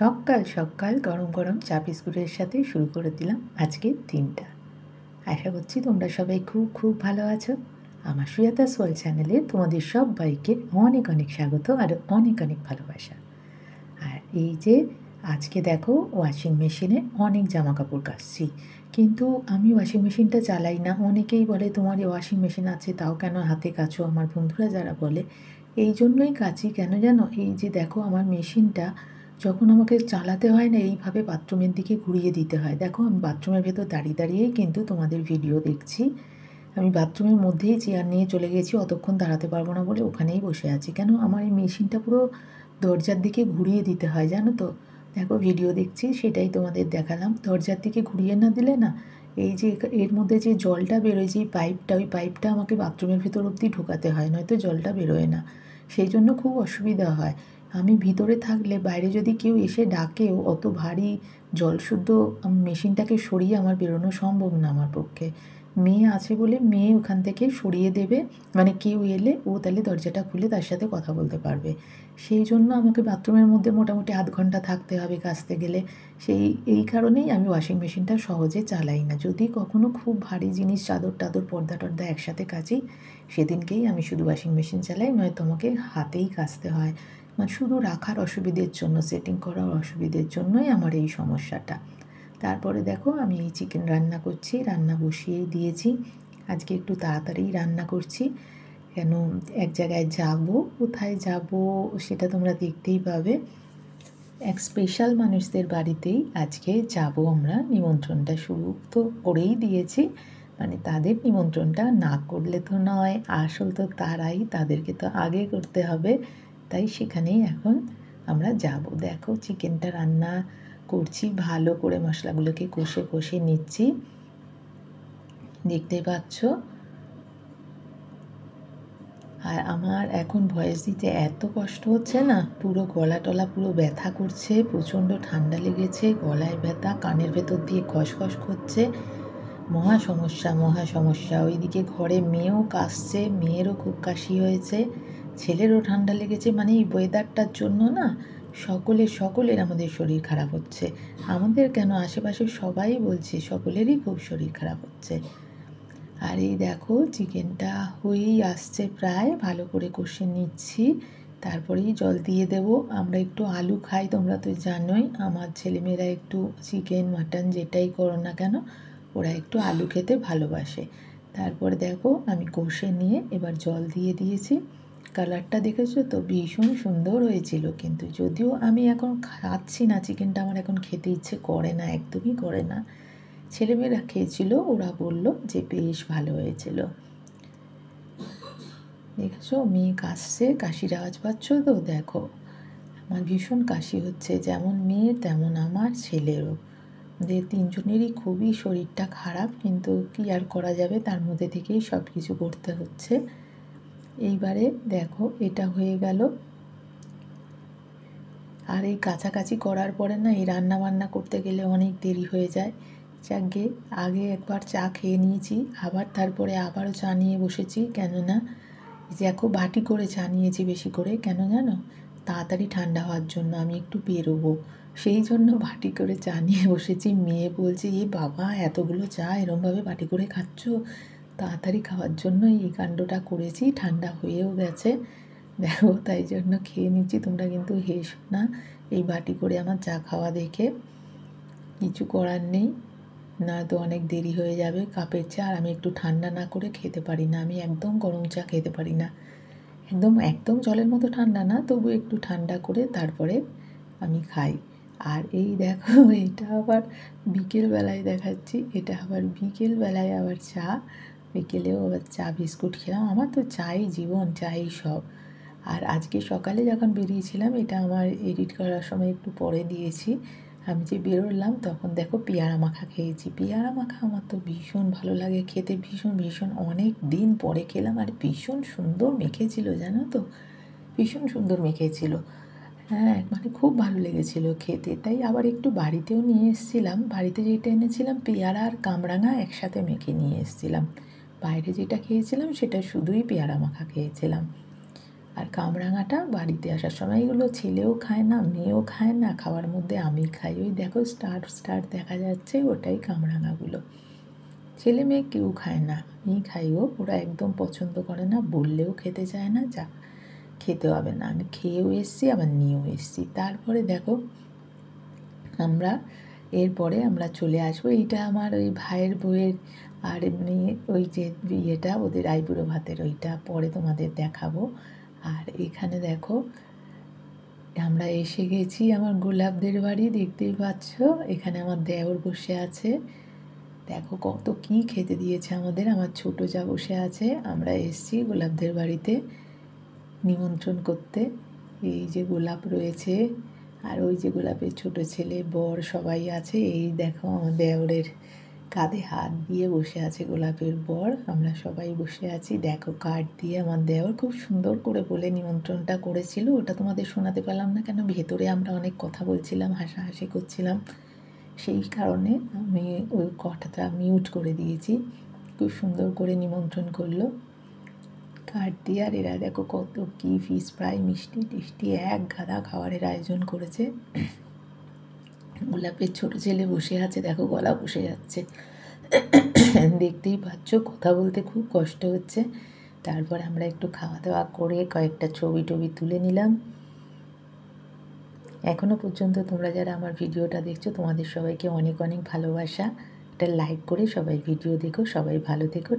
সকাল সকাল গরম গরম চা বিস্কুটের সাথে শুরু করে দিলাম আজকের দিনটা। আশা করছি তোমরা সবাই খুব খুব ভালো আছো। আমার সুজাতা সোয়াল চ্যানেলে তোমাদের সবাইকে অনেক অনেক স্বাগত আর অনেক অনেক ভালোবাসা। আর এই যে আজকে দেখো ওয়াশিং মেশিনে অনেক জামা কাপড় কাচছি, কিন্তু আমি ওয়াশিং মেশিনটা চালাই না। অনেকেই বলে তোমার ওয়াশিং মেশিন আছে তাও কেন হাতে কাচো, আমার বন্ধুরা যারা বলে এই জন্যই কাচি। কেন জানো, এই যে দেখো আমার মেশিনটা যখন আমাকে চালাতে হয় না, এইভাবে বাথরুমের দিকে ঘুরিয়ে দিতে হয়। দেখো আমি বাথরুমের ভেতর দাঁড়িয়ে দাঁড়িয়েই কিন্তু তোমাদের ভিডিও দেখছি। আমি বাথরুমের মধ্যেই চেয়ার নিয়ে চলে গেছি, অতক্ষণ দাঁড়াতে পারবো না বলে ওখানেই বসে আছি। কেন আমার এই মেশিনটা পুরো দরজার দিকে ঘুরিয়ে দিতে হয় জানো তো। দেখো ভিডিও দেখছি সেটাই তোমাদের দেখালাম। দরজার দিকে ঘুরিয়ে না দিলে না, এই যে এর মধ্যে যে জলটা বেরোয়, যে পাইপটা, ওই পাইপটা আমাকে বাথরুমের ভেতর অবধি ঢোকাতে হয়, নয়তো জলটা বেরোয় না। সেই জন্য খুব অসুবিধা হয়। আমি ভিতরে থাকলে বাইরে যদি কেউ এসে ডাকেও অত ভারী জলশুদ্ধ মেশিনটাকে সরিয়ে আমার বেরোনো সম্ভব না আমার পক্ষে। মেয়ে আছে বলে মেয়ে ওখান থেকে সরিয়ে দেবে, মানে কেউ এলে ও তাহলে দরজাটা খুলে তার সাথে কথা বলতে পারবে। সেই জন্য আমাকে বাথরুমের মধ্যে মোটামুটি আধ ঘন্টা থাকতে হবে কাচতে গেলে। এই কারণেই আমি ওয়াশিং মেশিনটা সহজে চালাই না। যদি কখনো খুব ভারী জিনিস, চাদর টাদর, পর্দা টর্দা একসাথে কাচি, সেদিনকেই আমি শুধু ওয়াশিং মেশিন চালাই, নয়তো আমাকে হাতেই কাচতে হয়। মানে শুধু রাখার অসুবিধের জন্য, সেটিং করার অসুবিধের জন্যই আমার এই সমস্যাটা। তারপরে দেখো আমি এই চিকেন রান্না করছি, রান্না বসিয়েই দিয়েছি। আজকে একটু তাড়াতাড়ি রান্না করছি, কেন এক জায়গায় যাব। কোথায় যাব সেটা তোমরা দেখতেই পাবে। এক স্পেশাল মানুষদের বাড়িতেই আজকে যাব আমরা। নিমন্ত্রণটা শুরু তো করেই দিয়েছি, মানে তাদের নিমন্ত্রণটা না করলে তো নয়, আসল তো তারাই, তাদেরকে তো আগে করতে হবে। তাই সেখানেই এখন আমরা যাব। দেখো চিকেনটা রান্না করছি, ভালো করে মশলাগুলোকে কষে কষে নিচ্ছি, দেখতে পাচ্ছ। আর আমার এখন ভয়েস দিতে এত কষ্ট হচ্ছে না, পুরো গলা টলা পুরো ব্যথা করছে, প্রচণ্ড ঠান্ডা লেগেছে, গলায় ব্যথা, কানের ভেতর দিয়ে খসখস করছে, মহা সমস্যা মহা সমস্যা। ওইদিকে ঘরে মেয়েও কাশছে, মেয়েরও খুব কাশি হয়েছে, ছেলেরও ঠান্ডা লেগেছে। মানে এই ওয়েদারটার জন্য না সকলের আমাদের শরীর খারাপ হচ্ছে। আমাদের কেন, আশেপাশে সবাই বলছে সকলেরই খুব শরীর খারাপ হচ্ছে। আর এই দেখো চিকেনটা হয়েই আসছে প্রায়, ভালো করে কষে নিচ্ছি, তারপরেই জল দিয়ে দেব। আমরা একটু আলু খাই, তোমরা তো জানোই। আমার ছেলেমেয়েরা একটু চিকেন মাটন যেটাই করো না কেন, ওরা একটু আলু খেতে ভালোবাসে। তারপরে দেখো আমি কষে নিয়ে এবার জল দিয়ে দিয়েছি। কালারটা দেখেছো তো, ভীষণ সুন্দর হয়েছিল। কিন্তু যদিও আমি এখন খাচ্ছি না, চিকেনটা আমার এখন খেতে ইচ্ছে করে না, একদমই করে না। ছেলেমেয়েরা খেয়েছিল, ওরা বলল যে বেশ ভালো হয়েছিল। দেখেছো মেয়ে কাশছে, কাশির আওয়াজ পাচ্ছ তো। দেখো আমার ভীষণ কাশি হচ্ছে, যেমন মেয়ের তেমন আমার ছেলেরও। ওদের তিনজনেরই খুবই শরীরটা খারাপ, কিন্তু কি আর করা যাবে, তার মধ্যে থেকেই সব কিছু করতে হচ্ছে। এইবারে দেখো এটা হয়ে গেল। আর এই কাছাকাছি করার পরে না, এই রান্না বান্না করতে গেলে অনেক দেরি হয়ে যায়। যাকে আগে একবার চা খেয়ে নিয়েছি, আবার তারপরে আবারও চা নিয়ে বসেছি। কেননা দেখো বাটি করে চা নিয়েছি বেশি করে, কেন জানো, তাড়াতাড়ি ঠান্ডা হওয়ার জন্য, আমি একটু বেরোবো সেই জন্য বাটি করে চা নিয়ে বসেছি। মেয়ে বলছে এ বাবা এতগুলো চা এরমভাবে বাটি করে খাচ্ছ, তাড়াতাড়ি খাওয়ার জন্য এই কাণ্ডটা করেছি। ঠান্ডা হয়েও গেছে দেখো, তাই জন্য খেয়ে নিচ্ছি। তোমরা কিন্তু হেসো না এই বাটি করে আমার চা খাওয়া দেখে, কিছু করার নেই, না তো অনেক দেরি হয়ে যাবে। কাপের চা আর আমি একটু ঠান্ডা না করে খেতে পারি না, আমি একদম গরম চা খেতে পারি না, একদম একদম জলের মতো ঠান্ডা না, তবু একটু ঠান্ডা করে তারপরে আমি খাই। আর এই দেখো এটা আবার বিকেলবেলায় দেখাচ্ছি, এটা আবার বিকেলবেলায় আবার চা, বিকেলেও আবার চা বিস্কুট খেলাম। আমার তো চাই জীবন, চাই সব। আর আজকে সকালে যখন বেরিয়েছিলাম, এটা আমার এডিট করার সময় একটু পরে দিয়েছি, আমি যে বেরোলাম তখন দেখো পেয়ারা মাখা খেয়েছি। পেয়ারা মাখা আমার তো ভীষণ ভালো লাগে খেতে, ভীষণ ভীষণ, অনেক দিন পরে খেলাম। আর ভীষণ সুন্দর মেখেছিল জানো তো, ভীষণ সুন্দর মেখেছিল। হ্যাঁ মানে খুব ভালো লেগেছিল খেতে, তাই আবার একটু বাড়িতেও নিয়ে এসেছিলাম। বাড়িতে যেটা এনেছিলাম পেয়ারা আর কামরাঙা একসাথে মেখে নিয়ে এসেছিলাম। বাইরে যেটা খেয়েছিলাম সেটা শুধুই পেয়ারা মাখা খেয়েছিলাম। আর কামরাঙাটা বাড়িতে আসার সময়, এগুলো ছেলেও খায় না, মেয়েও খায় না, খাওয়ার মধ্যে আমি খাই। ওই দেখো স্টার স্টার দেখা যাচ্ছে, ওটাই কামরাঙাগুলো। ছেলে মেয়ে কেউ খায় না, আমি খাই। ওরা একদম পছন্দ করে না, বললেও খেতে চায় না, যা খেতে হবে না। আমি খেয়েও এসছি, আবার নিয়েও এসছি। তারপরে দেখো এরপরে আমরা চলে আসবো। এইটা আমার ওই ভাইয়ের বউয়ের আর এমনি ওই যে ইয়েটা ওদের আইবুড়ো ভাতের, ওইটা পরে তোমাদের দেখাবো। আর এখানে দেখো আমরা এসে গেছি আমার গোলাপদের বাড়ি, দেখতেই পাচ্ছ। এখানে আমার দেওর বসে আছে, দেখো কত কি খেতে দিয়েছে আমাদের। আমার ছোট যা বসে আছে। আমরা এসছি গোলাপদের বাড়িতে নিমন্ত্রণ করতে। এই যে গোলাপ রয়েছে, আর ওই যে গোলাপের ছোট ছেলে, বর সবাই আছে। এই দেখো আমার দেওরের কাঁধে হাত দিয়ে বসে আছে গোলাপের বর, আমরা সবাই বসে আছি। দেখো কার্ড দিয়ে আমার দেওর খুব সুন্দর করে বলে নিমন্ত্রণটা করেছিল। ওটা তোমাদের শোনাতে পারলাম না, কেন ভেতরে আমরা অনেক কথা বলছিলাম, হাসাহাসি করছিলাম, সেই কারণে আমি ওই কথাটা মিউট করে দিয়েছি। খুব সুন্দর করে নিমন্ত্রণ করলো কার্ড দিয়ে। আর এরা দেখো কত কি ফিশ ফ্রাই, মিষ্টি টিষ্টি এক গাদা খাবারের আয়োজন করেছে। গোলাপের ছোট ছেলে বসে আছে, দেখো গলা বসে যাচ্ছে, দেখতেই পাচ্ছ, কথা বলতে খুব কষ্ট হচ্ছে। তারপর আমরা একটু খাওয়া দাওয়া করে কয়েকটা ছবি টবি তুলে নিলাম। এখনও পর্যন্ত তোমরা যারা আমার ভিডিওটা দেখছো, তোমাদের সবাইকে অনেক অনেক ভালোবাসা। একটা লাইক করে সবাই ভিডিও দেখো, সবাই ভালো থেকো।